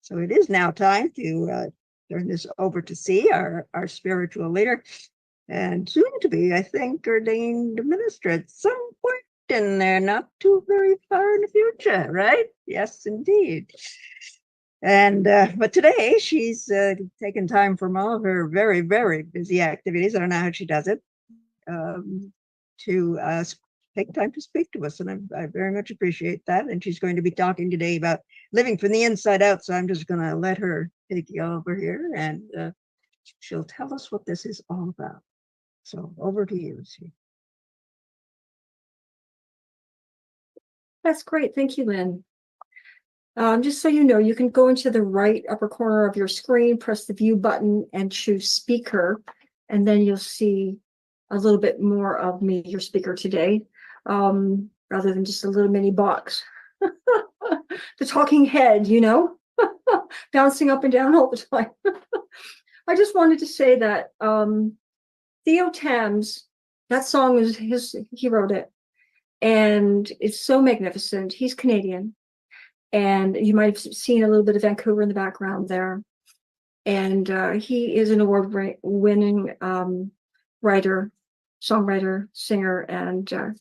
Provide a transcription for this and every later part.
So it is now time to turn this over to C, our spiritual leader, and soon to be, I think, ordained minister at some point in there, not too very far in the future, right? Yes, indeed. And but today she's taken time from all of her very, very busy activities. I don't know how she does it, to take time to speak to us, and I very much appreciate that. And she's going to be talking today about living from the inside out. So I'm just going to let her take you over here, and she'll tell us what this is all about. So over to you, Sue. That's great. Thank you, Lynn. Just so you know, you can go into the right upper corner of your screen, press the view button, and choose speaker, and then you'll see a little bit more of me, your speaker today, rather than just a little mini box. The talking head, you know, bouncing up and down all the time. I just wanted to say that Theo Tams, that song is he wrote it, and it's so magnificent. He's Canadian. And you might have seen a little bit of Vancouver in the background there. And he is an award-winning writer, songwriter, singer, and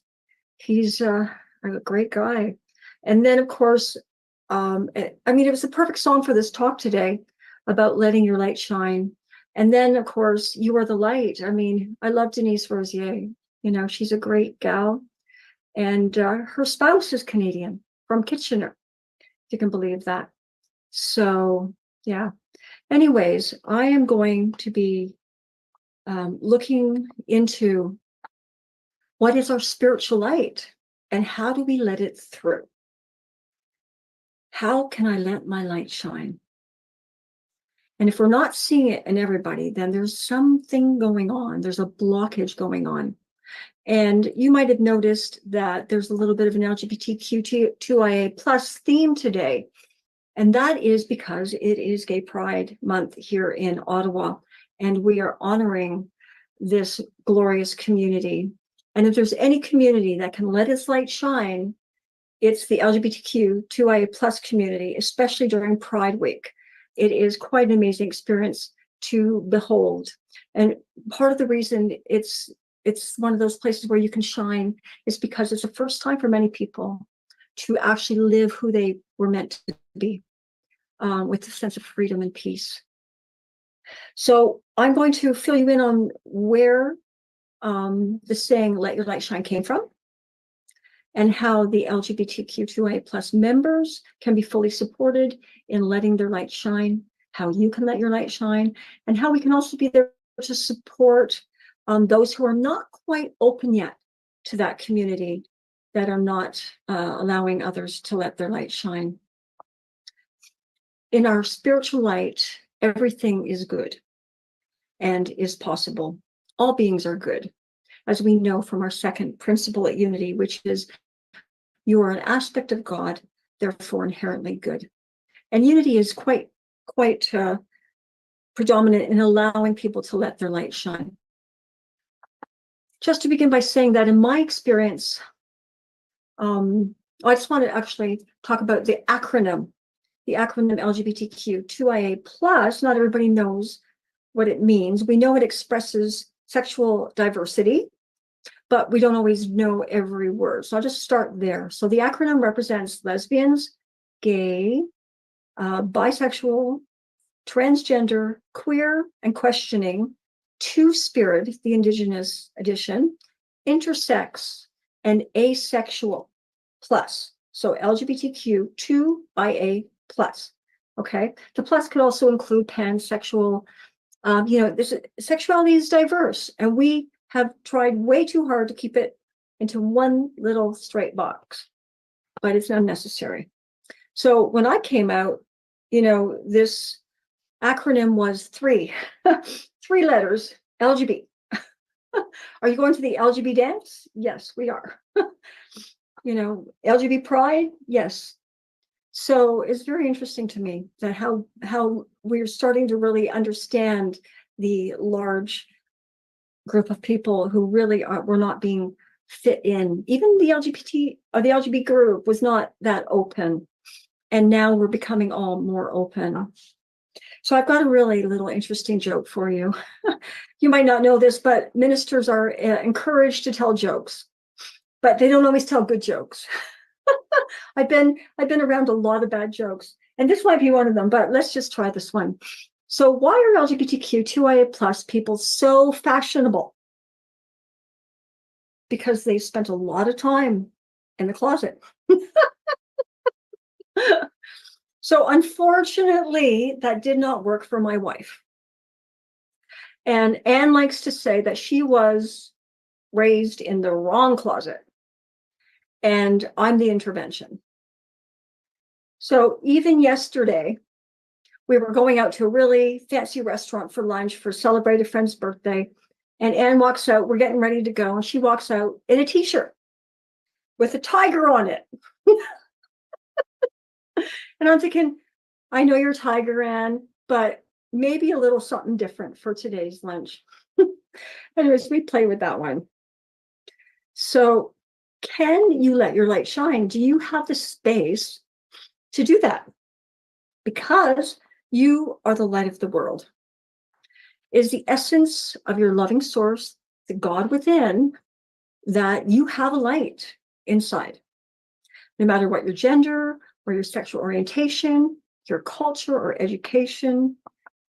he's a great guy. And then, of course, I mean, it was the perfect song for this talk today about letting your light shine. And then, of course, You Are the Light. I mean, I love Denise Rosier. You know, she's a great gal. And her spouse is Canadian, from Kitchener. You can believe that. So yeah, anyways, I am going to be looking into what is our spiritual light and how do we let it through. How can I let my light shine? And if we're not seeing it in everybody, then there's something going on. There's a blockage going on. And you might have noticed that there's a little bit of an LGBTQ2IA plus theme today. And that is because it is Gay Pride Month here in Ottawa. And we are honoring this glorious community. And if there's any community that can let its light shine, it's the LGBTQ2IA plus community, especially during Pride Week. It is quite an amazing experience to behold. And part of the reason it's one of those places where you can shine is because it's the first time for many people to actually live who they were meant to be, with a sense of freedom and peace. So I'm going to fill you in on where the saying "Let Your Light Shine" came from, and how the LGBTQ2A plus members can be fully supported in letting their light shine, how you can let your light shine, and how we can also be there to support those who are not quite open yet to that community, that are not allowing others to let their light shine. In our spiritual light, everything is good and is possible. All beings are good, as we know from our second principle at Unity, which is you are an aspect of God, therefore inherently good. And Unity is quite predominant in allowing people to let their light shine. Just to begin by saying that in my experience, I just want to actually talk about the acronym LGBTQ2IA plus. Not everybody knows what it means. We know it expresses sexual diversity, but we don't always know every word. So I'll just start there. So the acronym represents lesbians, gay, bisexual, transgender, queer, and questioning, two-spirit, the Indigenous edition, intersex, and asexual plus. So LGBTQ2IA plus. Okay. The plus could also include pansexual. Sexuality is diverse, and we have tried way too hard to keep it into one little straight box, but it's unnecessary. So when I came out, this acronym was three letters, LGB. Are you going to the LGB dance? Yes, we are. LGB pride? Yes. So it's very interesting to me that how we're starting to really understand the large group of people who really were not being fit in. Even the LGBT or the LGB group was not that open. And now we're becoming all more open. So I've got a really little interesting joke for you. You might not know this, but ministers are encouraged to tell jokes, but they don't always tell good jokes. I've been around a lot of bad jokes, and this might be one of them, but let's just try this one. So why are LGBTQ2IA plus people so fashionable? Because they spent a lot of time in the closet. So unfortunately, that did not work for my wife. And Anne likes to say that she was raised in the wrong closet, and I'm the intervention. So even yesterday, we were going out to a really fancy restaurant for lunch for celebrate a friend's birthday. And Anne walks out, we're getting ready to go, and she walks out in a t-shirt with a tiger on it. And I'm thinking, I know you're Tiger, Anne, but maybe a little something different for today's lunch. Anyways, we play with that one. So can you let your light shine? Do you have the space to do that? Because you are the light of the world. It is the essence of your loving source, the God within, that you have a light inside. No matter what your gender or your sexual orientation, your culture or education,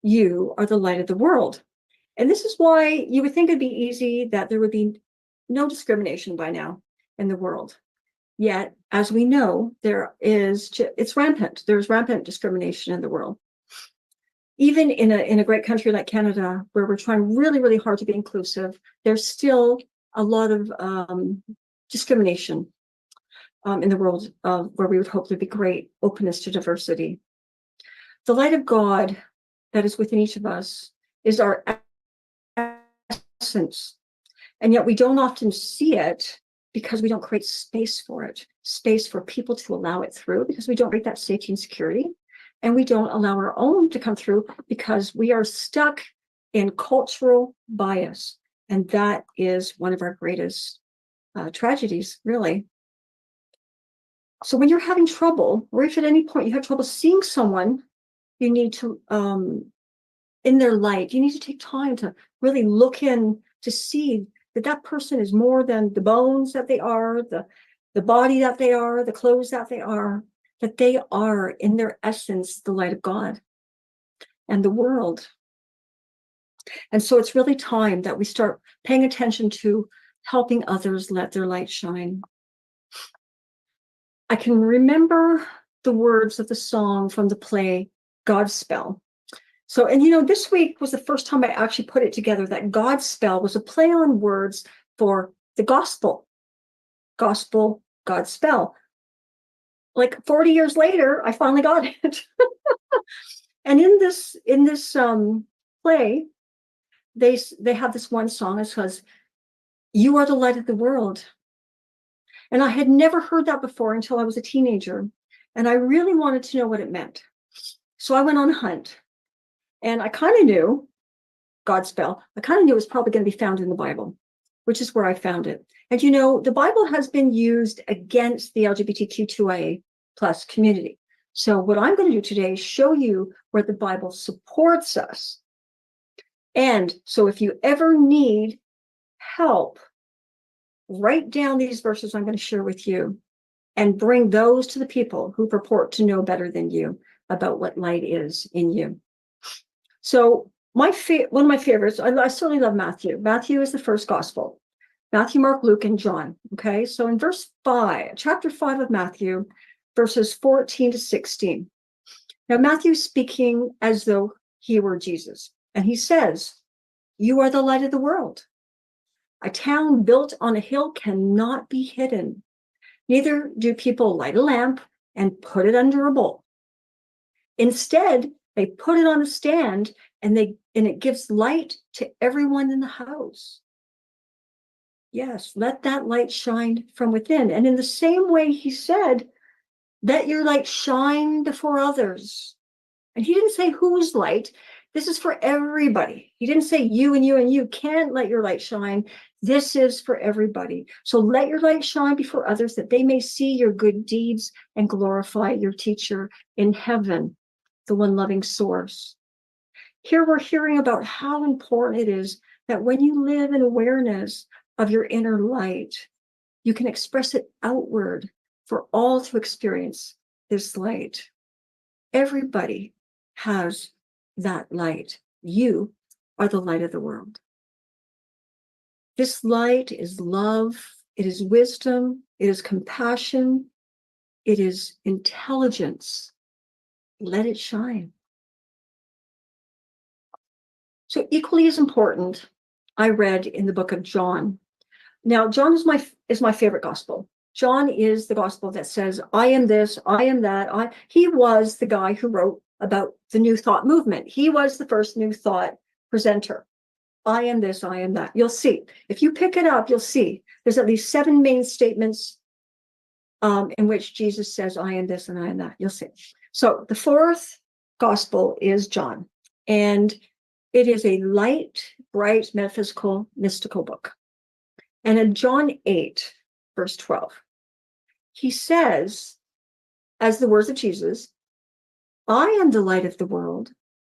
you are the light of the world. And this is why you would think it'd be easy that there would be no discrimination by now in the world. Yet, as we know, it's rampant. There's rampant discrimination in the world. Even in a great country like Canada, where we're trying really, really hard to be inclusive, there's still a lot of discrimination in the world where we would hope there'd be great openness to diversity. The light of God that is within each of us is our essence. And yet we don't often see it because we don't create space for it, space for people to allow it through, because we don't create that safety and security. And we don't allow our own to come through because we are stuck in cultural bias. And that is one of our greatest tragedies, really. So when you're having trouble, or if at any point you have trouble seeing someone, you need to, in their light, you need to take time to really look in to see that that person is more than the bones that they are, the body that they are, the clothes that they are in their essence, the light of God and the world. And so it's really time that we start paying attention to helping others let their light shine. I can remember the words of the song from the play Godspell. So, and this week was the first time I actually put it together that Godspell was a play on words for the gospel. Gospel, Godspell. Like 40 years later, I finally got it. And in this play, they have this one song. It says, "You are the light of the world." And I had never heard that before until I was a teenager. And I really wanted to know what it meant. So I went on a hunt. And I kind of knew Godspell. I kind of knew it was probably going to be found in the Bible, which is where I found it. And the Bible has been used against the LGBTQ2IA plus community. So what I'm going to do today is show you where the Bible supports us. And so if you ever need help, write down these verses I'm going to share with you and bring those to the people who purport to know better than you about what light is in you. So one of my favorites, I certainly love Matthew. Matthew is the first gospel. Matthew, Mark, Luke, and John. Okay, so in chapter 5 of Matthew, verses 14 to 16. Now Matthew's speaking as though he were Jesus. And he says, "You are the light of the world. A town built on a hill cannot be hidden. Neither do people light a lamp and put it under a bowl. Instead, they put it on a stand and it gives light to everyone in the house." Yes, let that light shine from within. And in the same way, he said, "Let your light shine before others." And he didn't say whose light. This is for everybody. He didn't say you and you and you can't let your light shine. This is for everybody. So let your light shine before others that they may see your good deeds and glorify your teacher in heaven, the one loving source. Here we're hearing about how important it is that when you live in awareness of your inner light, you can express it outward for all to experience this light. Everybody has that light. You are the light of the world. This light is love, it is wisdom, it is compassion, it is intelligence. Let it shine. So equally as important, I read in the book of John. Now, John is my favorite gospel. John is the gospel that says, I am this, I am that. He was the guy who wrote about the New Thought movement. He was the first New Thought presenter. I am this, I am that. You'll see. If you pick it up, you'll see. There's at least 7 main statements in which Jesus says, I am this and I am that. You'll see. So the 4th gospel is John. And it is a light, bright, metaphysical, mystical book. And in John 8, verse 12, he says, as the words of Jesus, I am the light of the world.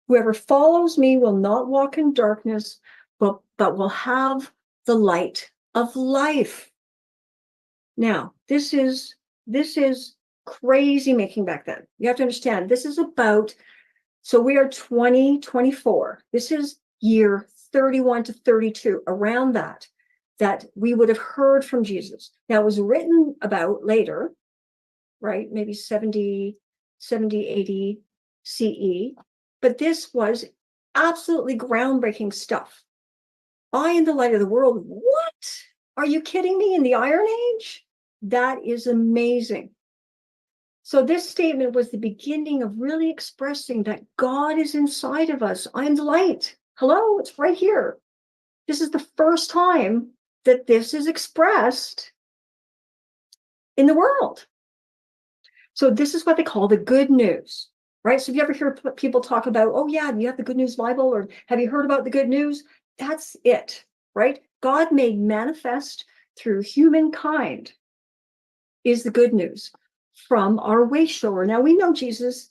Whoever follows me will not walk in darkness, but will have the light of life. Now, this is crazy making back then. You have to understand, this is about, so we are 2024. This is year 31 to 32, around that we would have heard from Jesus. Now, it was written about later, right? Maybe 70, 80 CE. But this was absolutely groundbreaking stuff. I am the light of the world. What? Are you kidding me? In the Iron Age? That is amazing. So this statement was the beginning of really expressing that God is inside of us. I am the light. Hello, it's right here. This is the first time that this is expressed in the world. So this is what they call the good news, right? So if you ever hear people talk about, oh yeah, you have the Good News Bible, or have you heard about the good news? That's it, right? God made manifest through humankind is the good news from our way shower. Now we know Jesus,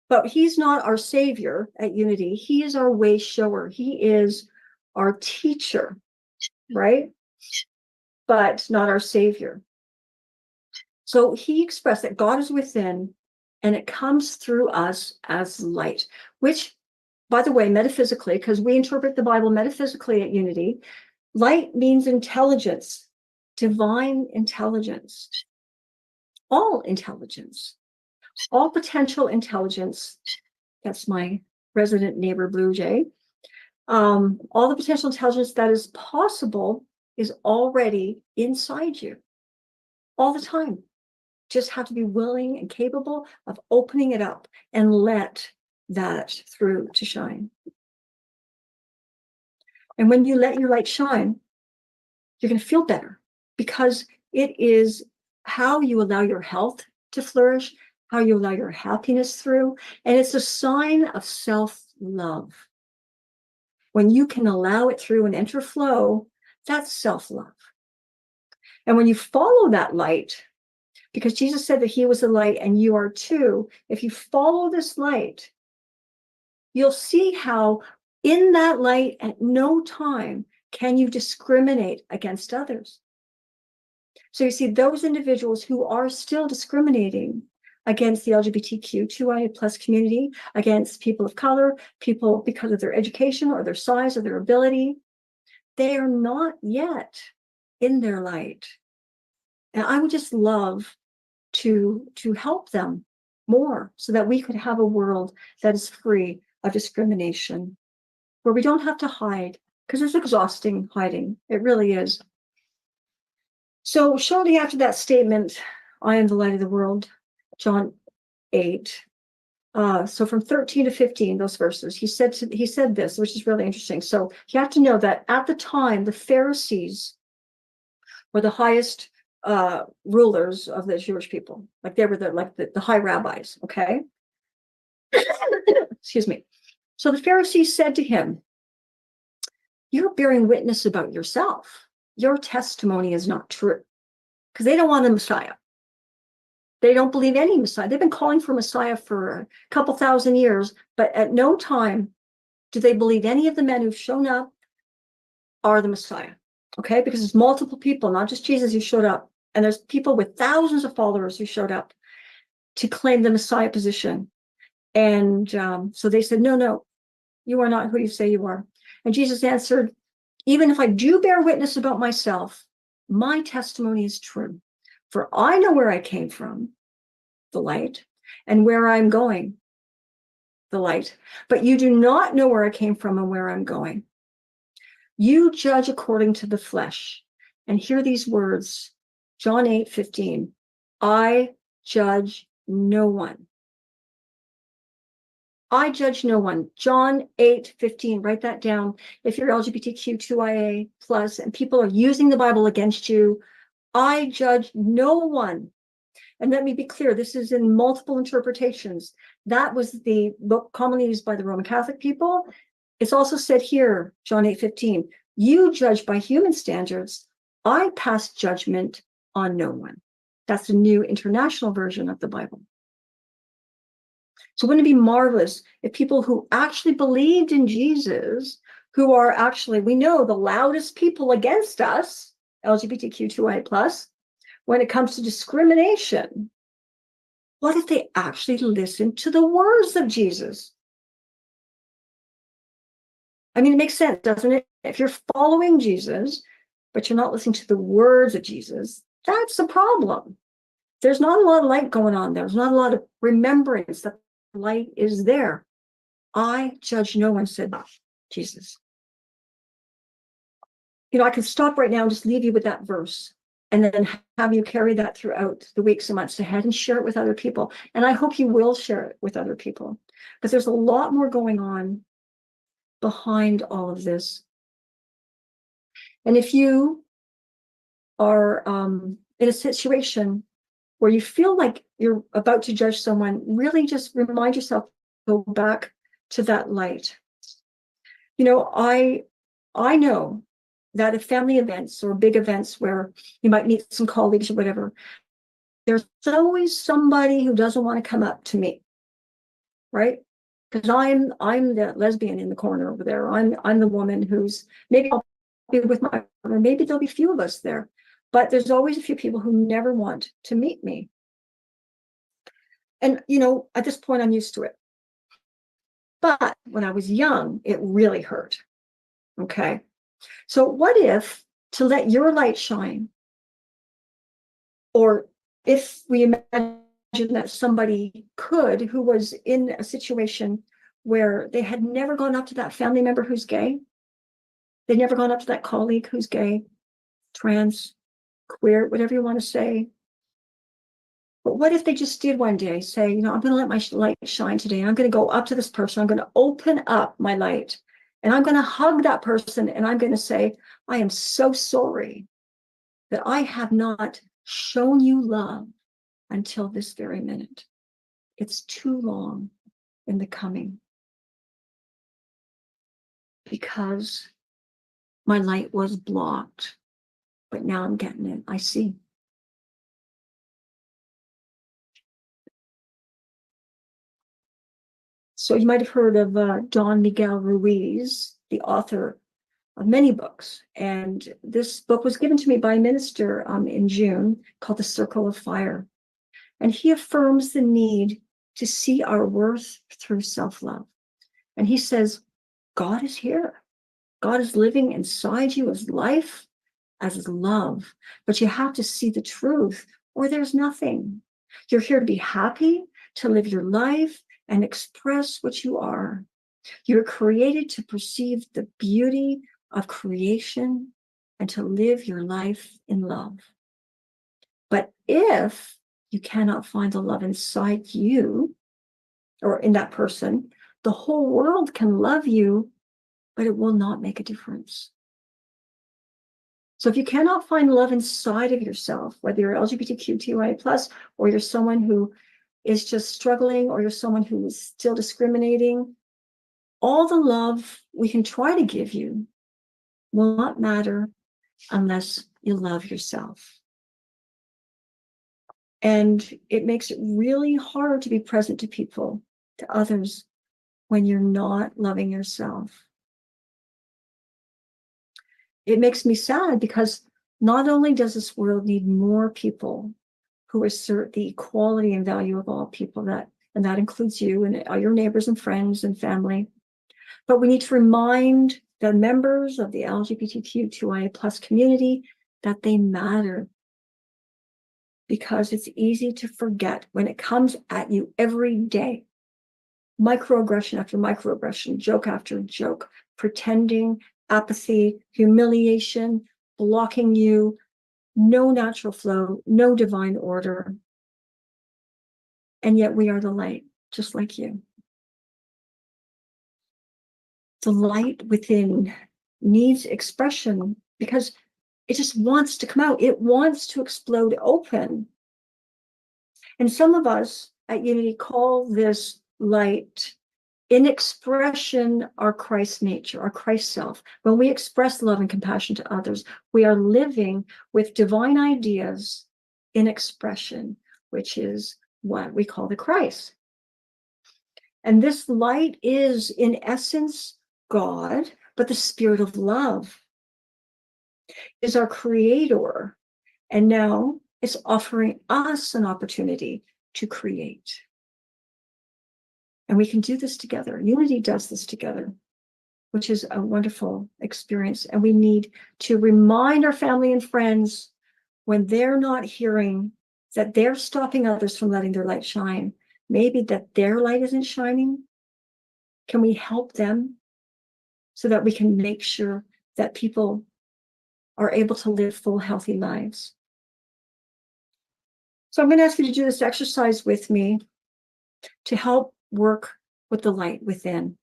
but he's not our savior at Unity. He is our way shower. He is our teacher, right? But not our savior. So he expressed that God is within and it comes through us as light, which, by the way, metaphysically, because we interpret the Bible metaphysically at Unity, light means intelligence, divine intelligence, all potential intelligence. That's my resident neighbor, Blue Jay. All the potential intelligence that is possible is already inside you all the time. Just have to be willing and capable of opening it up and let that through to shine. And when you let your light shine, you're going to feel better, because it is how you allow your health to flourish, how you allow your happiness through, and it's a sign of self-love. When you can allow it through and enter flow, that's self-love. And when you follow that light, because Jesus said that he was the light and you are too, if you follow this light, you'll see how in that light at no time can you discriminate against others. So you see those individuals who are still discriminating against the LGBTQ2I plus community, against people of color, people because of their education or their size or their ability, they are not yet in their light. And I would just love to help them more so that we could have a world that is free of discrimination, where we don't have to hide, because it's exhausting hiding. It really is. So shortly after that statement, I am the light of the world, John 8. So from 13 to 15, those verses, he said this, which is really interesting. So you have to know that at the time, the Pharisees were the highest rulers of the Jewish people. Like they were the high rabbis, okay? Excuse me. So the Pharisees said to him, you're bearing witness about yourself. your testimony is not true, because they don't want a Messiah. They don't believe any Messiah. They've been calling for Messiah for a couple thousand years, but at no time do they believe any of the men who've shown up are the Messiah. Okay, because there's multiple people, not just Jesus, who showed up, and there's people with thousands of followers who showed up to claim the Messiah position. And so they said, no, you are not who you say you are. And Jesus answered, even if I do bear witness about myself, my testimony is true. For I know where I came from, the light, and where I'm going, the light. But you do not know where I came from and where I'm going. You judge according to the flesh. And hear these words, John 8:15. I judge no one. I judge no one. John 8:15. Write that down. If you're LGBTQ2IA plus and people are using the Bible against you, I judge no one. And let me be clear, this is in multiple interpretations. That was the book commonly used by the Roman Catholic people. It's also said here, John 8:15, you judge by human standards. I pass judgment on no one. That's the New International Version of the Bible. So wouldn't it be marvelous if people who actually believed in Jesus, who are actually, we know, the loudest people against us, LGBTQ2IA plus, when it comes to discrimination, what if they actually listened to the words of Jesus? I mean, it makes sense, doesn't it? If you're following Jesus, but you're not listening to the words of Jesus, that's a problem. There's not a lot of light going on there. There's not a lot of remembrance that light is there. I judge no one, said Jesus. You know, I could stop right now and just leave you with that verse and then have you carry that throughout the weeks and months ahead and share it with other people. And I hope you will share it with other people, because there's a lot more going on behind all of this. And if you are in a situation where you feel like you're about to judge someone, really just remind yourself, go back to that light. You know, I know that at family events or big events where you might meet some colleagues or whatever, there's always somebody who doesn't want to come up to me, right? Because I'm the lesbian in the corner over there. I'm the woman who's, maybe I'll be with my partner, maybe there'll be a few of us there, but there's always a few people who never want to meet me. And, you know, at this point, I'm used to it. But when I was young, it really hurt. Okay. So what if, to let your light shine, or if we imagine that somebody could, who was in a situation where they had never gone up to that family member who's gay, they'd never gone up to that colleague who's gay, trans, queer, whatever you want to say. But what if they just did one day say, you know, I'm going to let my light shine today. I'm going to go up to this person. I'm going to open up my light and I'm going to hug that person. And I'm going to say, I am so sorry that I have not shown you love until this very minute. It's too long in the coming because my light was blocked, but now I'm getting it. I see. So you might have heard of Don Miguel Ruiz, the author of many books. And this book was given to me by a minister in June called The Circle of Fire. And he affirms the need to see our worth through self-love. And he says, God is here. God is living inside you as life, as love. But you have to see the truth or there's nothing. You're here to be happy, to live your life and express what you are. You're created to perceive the beauty of creation and to live your life in love. But if you cannot find the love inside you or in that person, the whole world can love you, but it will not make a difference. So if you cannot find love inside of yourself, whether you're LGBTQ2IA+, or you're someone who is just struggling, or you're someone who is still discriminating, all the love we can try to give you will not matter unless you love yourself. And it makes it really hard to be present to people, to others, when you're not loving yourself. It makes me sad because not only does this world need more people who assert the equality and value of all people, and that includes you and all your neighbors and friends and family, but we need to remind the members of the LGBTQ2IA plus community that they matter. Because it's easy to forget when it comes at you every day. Microaggression after microaggression, joke after joke, pretending, apathy, humiliation, blocking you, no natural flow, no divine order. And yet we are the light, just like you. The light within needs expression because it just wants to come out. It wants to explode open. And some of us at Unity call this light in expression our Christ nature, our Christ self. When we express love and compassion to others, we are living with divine ideas in expression, which is what we call the Christ. And this light is, in essence, God, but the spirit of love is our creator. And now it's offering us an opportunity to create. And we can do this together. Unity does this together, which is a wonderful experience. And we need to remind our family and friends when they're not hearing that they're stopping others from letting their light shine, maybe that their light isn't shining. Can we help them so that we can make sure that people are able to live full, healthy lives? So I'm going to ask you to do this exercise with me to help work with the light within.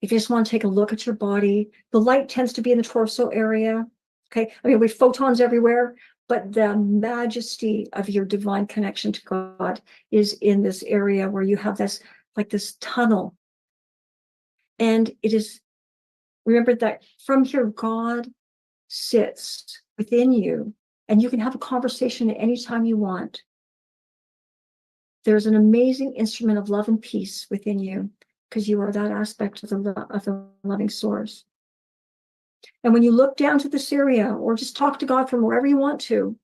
If you just want to take a look at your body, the light tends to be in the torso area. Okay, I mean, we have photons everywhere, but the majesty of your divine connection to God is in this area where you have this, like this tunnel. And it is, remember that from here, God sits within you, and you can have a conversation at any time you want. There's an amazing instrument of love and peace within you because you are that aspect of the loving source. And when you look down to this area or just talk to God from wherever you want to,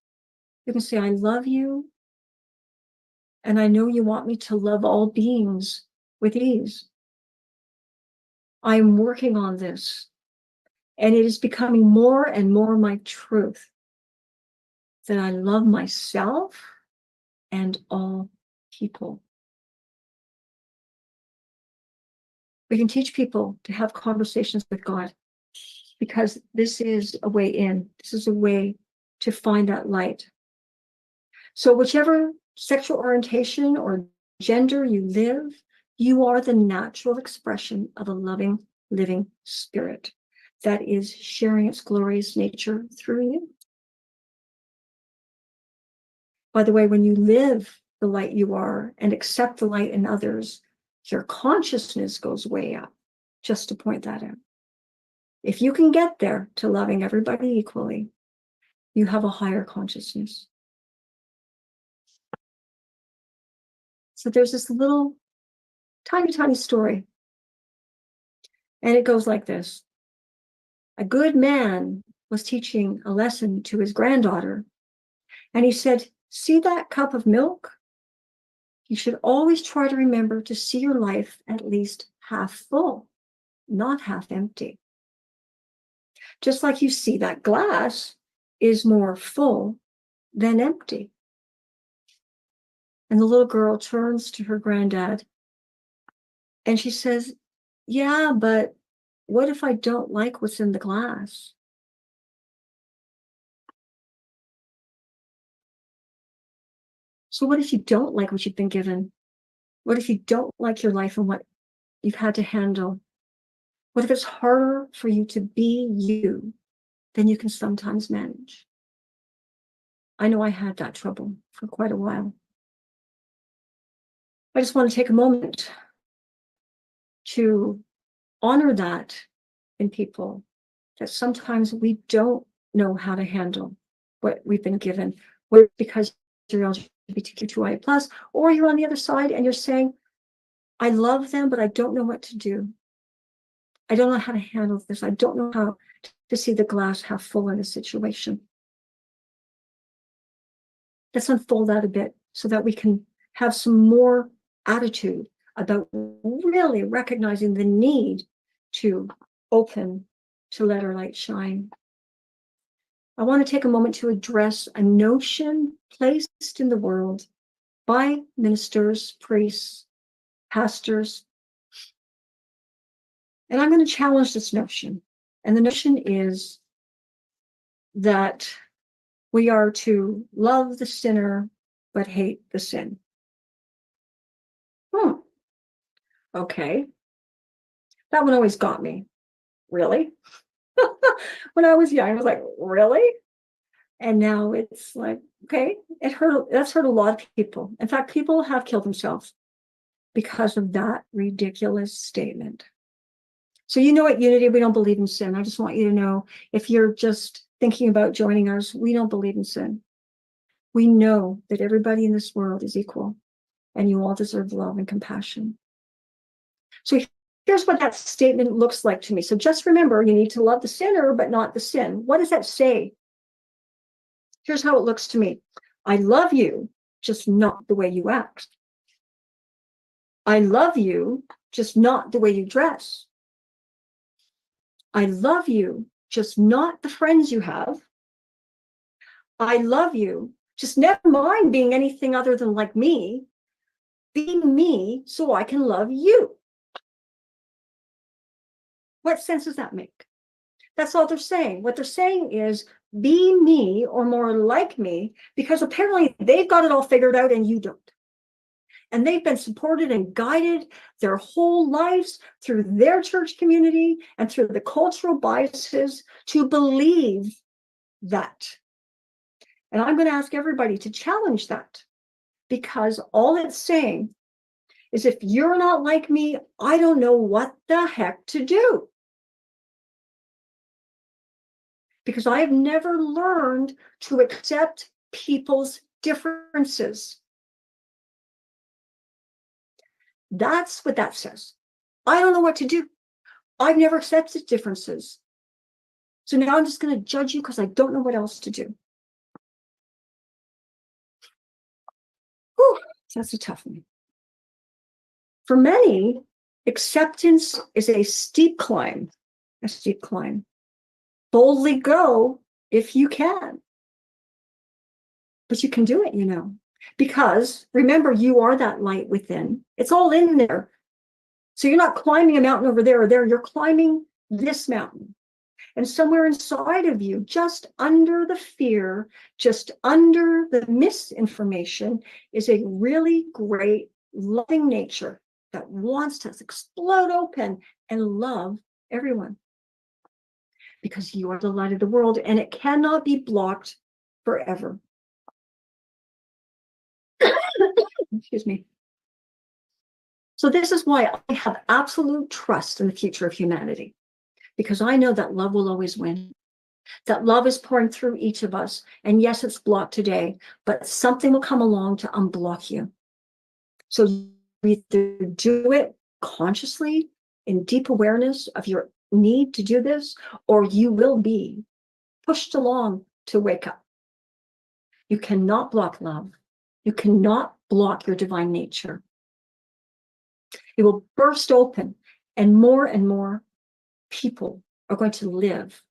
you can say, I love you. And I know you want me to love all beings with ease. I'm working on this. And it is becoming more and more my truth that I love myself and all people. We can teach people to have conversations with God because this is a way in. This is a way to find that light. So whichever sexual orientation or gender you live, you are the natural expression of a loving, living spirit that is sharing its glorious nature through you. By the way, when you live the light you are and accept the light in others, your consciousness goes way up, just to point that out. If you can get there to loving everybody equally, you have a higher consciousness. So there's this little tiny, tiny story. And it goes like this. A good man was teaching a lesson to his granddaughter. And he said, see that cup of milk? You should always try to remember to see your life at least half full, not half empty. Just like you see that glass is more full than empty. And the little girl turns to her granddad and she says, yeah, but what if I don't like what's in the glass? So what if you don't like what you've been given? What if you don't like your life and what you've had to handle? What if it's harder for you to be you than you can sometimes manage? I know I had that trouble for quite a while. I just want to take a moment to honor that in people that sometimes we don't know how to handle what we've been given, whether because you're LGBTQIA+, or you're on the other side and you're saying, I love them, but I don't know what to do. I don't know how to handle this. I don't know how to see the glass half full in a situation. Let's unfold that a bit so that we can have some more attitude about really recognizing the need to open, to let our light shine. I want to take a moment to address a notion placed in the world by ministers, priests, pastors. And I'm going to challenge this notion. And the notion is that we are to love the sinner, but hate the sin. Okay. That one always got me. Really? When I was young, I was like, really? And now it's like, okay, that's hurt a lot of people. In fact, people have killed themselves because of that ridiculous statement. So you know at Unity, we don't believe in sin. I just want you to know, if you're just thinking about joining us, we don't believe in sin. We know that everybody in this world is equal and you all deserve love and compassion. So here's what that statement looks like to me. So just remember, you need to love the sinner, but not the sin. What does that say? Here's how it looks to me. I love you, just not the way you act. I love you, just not the way you dress. I love you, just not the friends you have. I love you, just never mind being anything other than like me. Be me so I can love you. What sense does that make? That's all they're saying. What they're saying is, be me or more like me, because apparently they've got it all figured out and you don't. And they've been supported and guided their whole lives through their church community and through the cultural biases to believe that. And I'm going to ask everybody to challenge that, because all it's saying is, if you're not like me, I don't know what the heck to do. Because I have never learned to accept people's differences. That's what that says. I don't know what to do. I've never accepted differences. So now I'm just going to judge you because I don't know what else to do. Whew, that's a tough one. For many, acceptance is a steep climb. A steep climb. Boldly go if you can. But you can do it, you know. Because remember, you are that light within. It's all in there. So you're not climbing a mountain over there or there. You're climbing this mountain. And somewhere inside of you, just under the fear, just under the misinformation, is a really great, loving nature that wants to explode open and love everyone. Because you are the light of the world, and it cannot be blocked forever. Excuse me. So this is why I have absolute trust in the future of humanity, because I know that love will always win, that love is pouring through each of us. And yes, it's blocked today, but something will come along to unblock you. So you either do it consciously in deep awareness of your need to do this, or you will be pushed along to wake up. You cannot block love. You cannot block your divine nature. It will burst open, and more people are going to live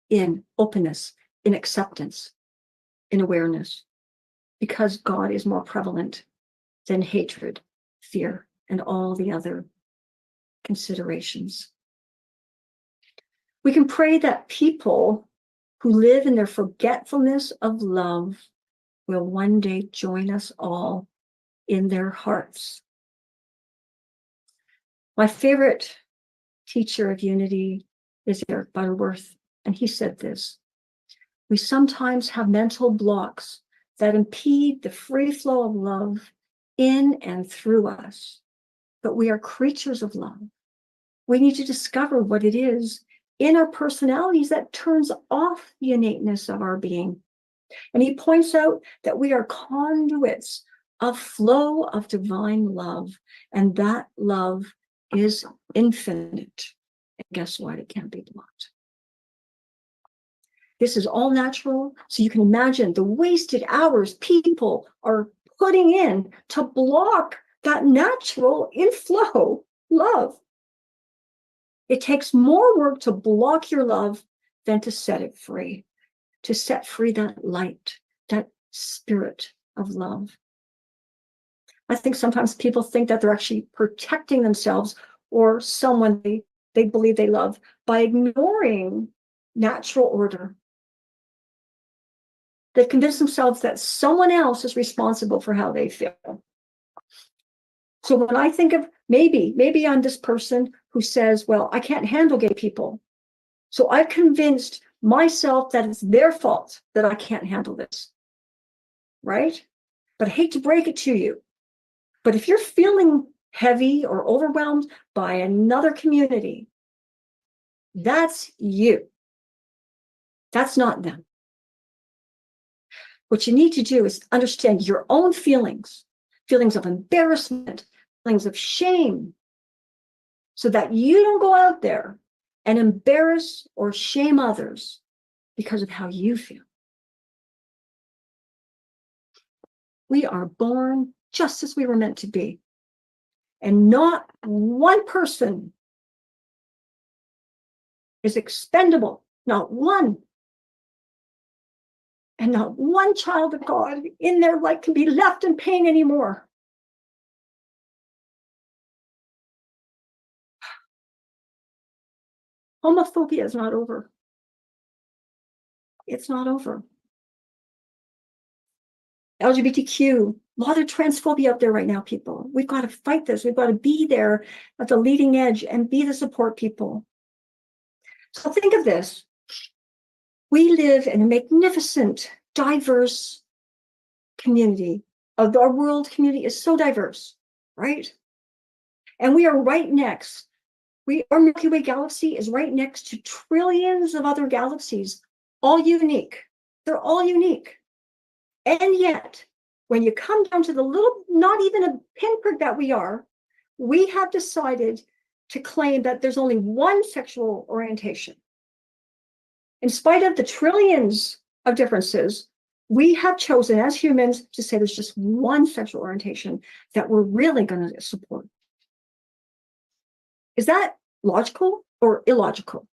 in openness, in acceptance, in awareness, because God is more prevalent than hatred, fear, and all the other considerations. We can pray that people who live in their forgetfulness of love will one day join us all in their hearts. My favorite teacher of unity is Eric Butterworth, and he said this: we sometimes have mental blocks that impede the free flow of love in and through us, but we are creatures of love. We need to discover what it is in our personalities that turns off the innateness of our being. And he points out that we are conduits of flow of divine love, and that love is infinite. And guess what? It can't be blocked. This is all natural, so you can imagine the wasted hours people are putting in to block that natural inflow love. It takes more work to block your love than to set it free, to set free that light, that spirit of love. I think sometimes people think that they're actually protecting themselves or someone they believe they love by ignoring natural order. They've convinced themselves that someone else is responsible for how they feel. So when I think of maybe I'm this person who says, well, I can't handle gay people. So I've convinced myself that it's their fault that I can't handle this. Right? But I hate to break it to you. But if you're feeling heavy or overwhelmed by another community, that's you. That's not them. What you need to do is understand your own feelings of embarrassment, feelings of shame, so that you don't go out there and embarrass or shame others because of how you feel. We are born just as we were meant to be. And not one person is expendable, not one. And not one child of God in their life can be left in pain anymore. Homophobia is not over. It's not over. LGBTQ, a lot of transphobia out there right now, people. We've got to fight this. We've got to be there at the leading edge and be the support people. So think of this. We live in a magnificent, diverse community. Our world community is so diverse, right? And we are right next. Our Milky Way galaxy is right next to trillions of other galaxies, all unique. They're all unique. And yet, when you come down to the little, not even a pinprick that we have decided to claim that there's only one sexual orientation. In spite of the trillions of differences, we have chosen as humans to say there's just one sexual orientation that we're really going to support. Is that logical or illogical?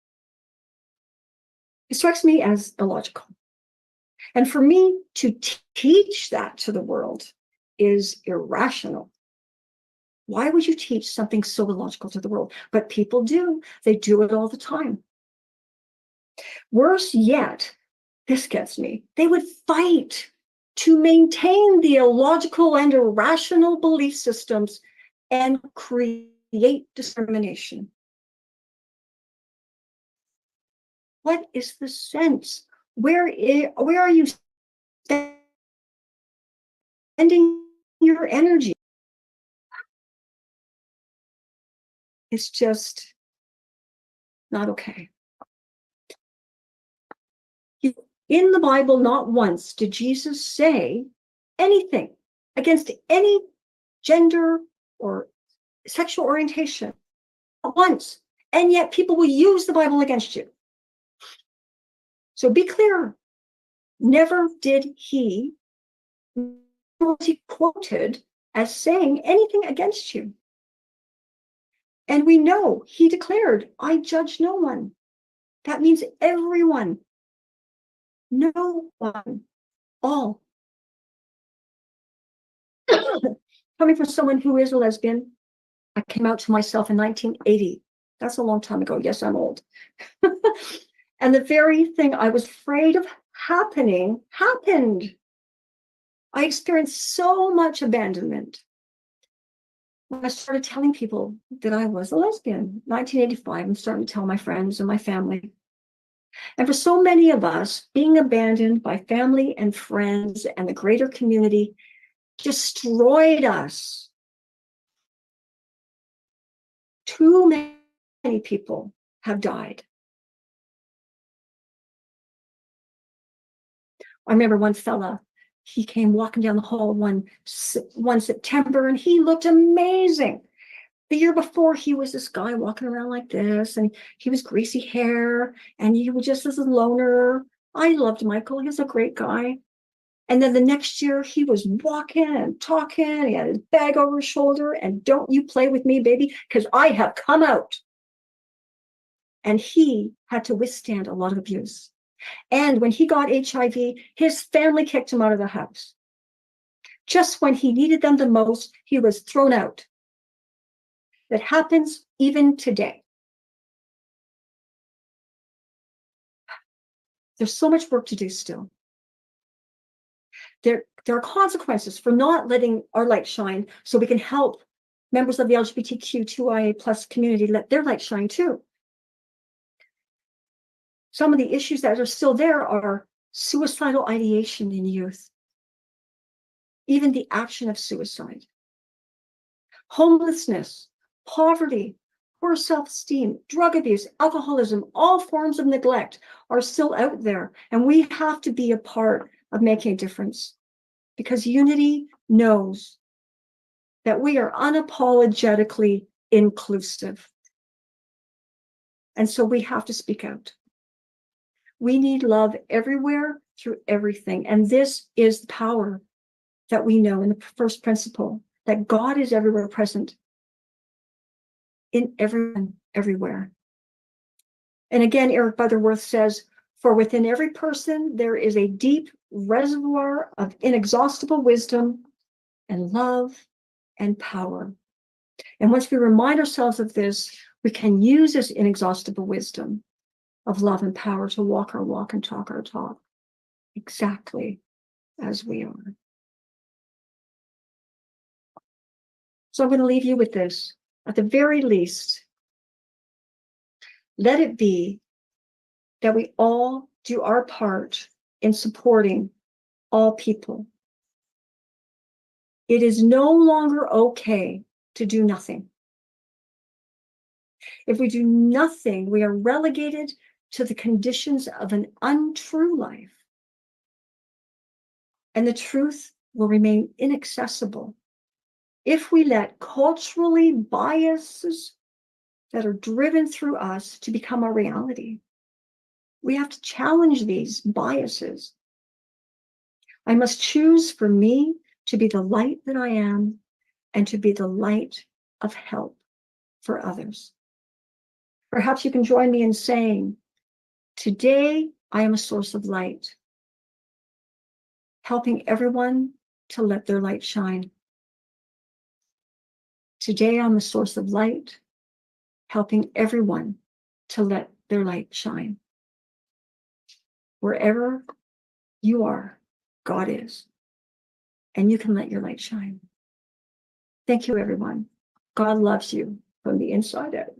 It strikes me as illogical. And for me to teach that to the world is irrational. Why would you teach something so illogical to the world? But people do. They do it all the time. Worse yet, this gets me. They would fight to maintain the illogical and irrational belief systems and create discrimination. What is the sense? Where are you spending your energy? It's just not okay. In the Bible, not once did Jesus say anything against any gender or sexual orientation. Not once. And yet people will use the Bible against you. So be clear. Never did he quoted as saying anything against you. And we know he declared, I judge no one. That means everyone. No one. All. Coming from someone who is a lesbian, I came out to myself in 1980. That's a long time ago. Yes, I'm old. And the very thing I was afraid of happened. I experienced so much abandonment when I started telling people that I was a lesbian. 1985, I'm starting to tell my friends and my family. And for so many of us, being abandoned by family and friends and the greater community destroyed us. Too many people have died I remember one fella, he came walking down the hall one September, and he looked amazing. The year before, he was this guy walking around like this, and he was greasy hair, and he was just as a loner. I loved Michael. He was a great guy. And then the next year, he was walking and talking. He had his bag over his shoulder, and don't you play with me, baby, because I have come out. And he had to withstand a lot of abuse. And when he got HIV, his family kicked him out of the house. Just when he needed them the most, he was thrown out. That happens even today. There's so much work to do still. There are consequences for not letting our light shine, so we can help members of the LGBTQ2IA+ community let their light shine too. Some of the issues that are still there are suicidal ideation in youth, even the action of suicide, homelessness, poverty, poor self-esteem, drug abuse, alcoholism, all forms of neglect are still out there. And we have to be a part of making a difference, because unity knows that we are unapologetically inclusive. And so we have to speak out. We need love everywhere through everything. And this is the power that we know in the first principle, that God is everywhere present, in everyone, everywhere. And again, Eric Butterworth says, for within every person, there is a deep reservoir of inexhaustible wisdom and love and power. And once we remind ourselves of this, we can use this inexhaustible wisdom of love and power to walk our walk and talk our talk exactly as we are. So I'm going to leave you with this. At the very least, let it be that we all do our part in supporting all people. It is no longer okay to do nothing. If we do nothing, we are relegated to the conditions of an untrue life. And the truth will remain inaccessible if we let culturally biases that are driven through us to become our reality. We have to challenge these biases. I must choose for me to be the light that I am and to be the light of help for others. Perhaps you can join me in saying, today I am a source of light, helping everyone to let their light shine. Today I'm a source of light, helping everyone to let their light shine. Wherever you are, God is, and you can let your light shine. Thank you, everyone. God loves you from the inside out.